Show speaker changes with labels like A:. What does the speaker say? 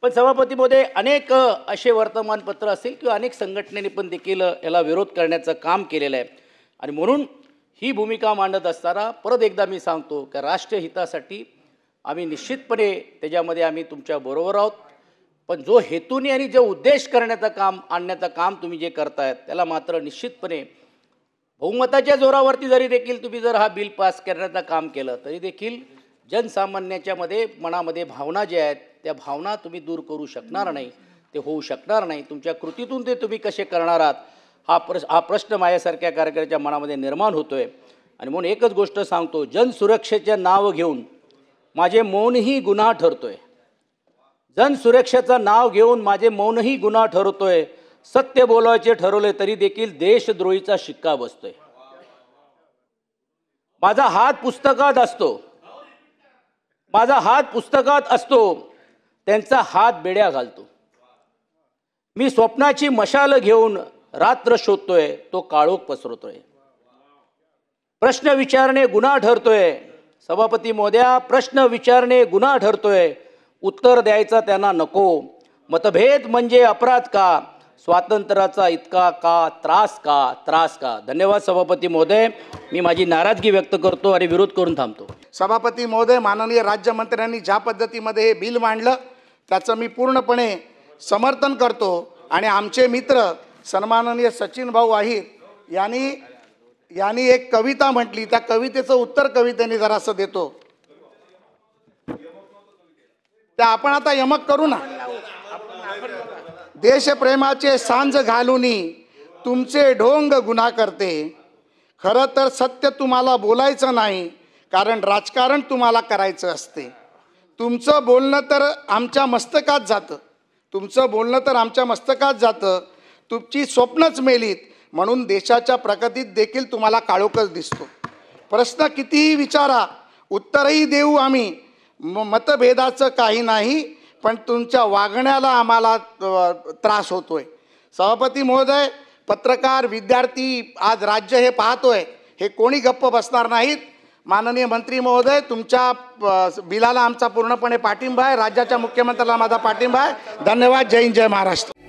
A: पण सभापती महोदय, अनेक असे वर्तमानपत्र असतील किंवा अनेक संघटनेने पण देखील याला विरोध करण्याचं काम केलेलं आहे आणि म्हणून ही भूमिका मांडत असताना परत एकदा मी सांगतो की राष्ट्रहितासाठी आम्ही निश्चितपणे त्याच्यामध्ये आम्ही तुमच्या बरोबर आहोत। पण जो हेतूने आणि जो उद्देश करण्याचं काम आणण्याचं काम तुम्ही जे करतायत त्याला मात्र निश्चितपणे बहुमताच्या जोरावरती जरी देखील तुम्ही जर हा बिल पास करण्याचं काम केलं तरी देखील जनसामान्याच्या मनामध्ये भावना ज्या आहेत त्या भावना तुम्ही दूर करू शकणार नाही, ते होऊ शकणार नाही। तुमच्या कृतीतून ते तुम्ही कसे करणार आहात हा प्रश्न माझ्यासारख्या कार्यकर्त्याच्या मनामध्ये निर्माण होतोय। आणि म्हणून एकच गोष्ट सांगतो, जनसुरक्षेचे नाव घेऊन माझे मौनही गुन्हा ठरतोय। जनसुरक्षेचं नाव घेऊन माझे मौनही गुन्हा ठरतोय। सत्य बोलायचे ठरवले तरी देखील देशद्रोहीचा शिक्का बसतोय। माझा हात पुस्तकात असतो, माझा हात पुस्तकात असतो, त्यांचा हात बेड्या घालतो। मी स्वप्नाची मशाल घेऊन रात्र शोधतोय, तो काळोख पसरवतोय। प्रश्न विचारणे गुन्हा ठरतोय सभापती महोदया, प्रश्न विचारणे गुन्हा ठरतोय, उत्तर द्यायचा त्यांना नको। मतभेद म्हणजे अपराध का, स्वातंत्र्याचा इतका का त्रास का। धन्यवाद सभापती महोदय, मी माझी नाराजगी व्यक्त करतो आणि विरोध करून थांबतो।
B: सभापती महोदय, माननीय राज्यमंत्र्यांनी ज्या पद्धतीमध्ये हे बिल मांडलं त्याचं मी पूर्णपणे समर्थन करतो आणि आमचे मित्र सन्माननीय सचिन भाऊ अहिर यांनी एक कविता म्हटली, त्या कवितेचं उत्तर कवितेने जरासं देतो। त्या आपण आता यमक करू ना। देशप्रेमाचे सांज घालूनी तुमचे ढोंग गुन्हा करते, खरं तर सत्य तुम्हाला बोलायचं नाही, कारण राजकारण तुम्हाला करायचं असते। तुमचं बोलणं तर आमच्या मस्तकात जातं, तुमचं बोलणं तर आमच्या मस्तकात जातं, तुमची स्वप्नच मेलीत, म्हणून देशाच्या प्रगतीत देखील तुम्हाला काळोखच दिसतो। प्रश्न कितीही विचारा, उत्तरही देऊ आम्ही, मतभेदाचं काही नाही, पण तुमच्या वागण्याला आम्हाला त्रास होतोय। सभापती महोदय, पत्रकार, विद्यार्थी, आज राज्य हे पाहतोय, हे कोणी गप्प बसणार नाहीत। माननीय मंत्री महोदय, तुमच्या बिलाला आमचा पूर्णपणे पाठिंबा आहे, राज्याच्या मुख्यमंत्र्याला माझा पाठिंबा आहे। धन्यवाद। जय हिंद, जय महाराष्ट्र।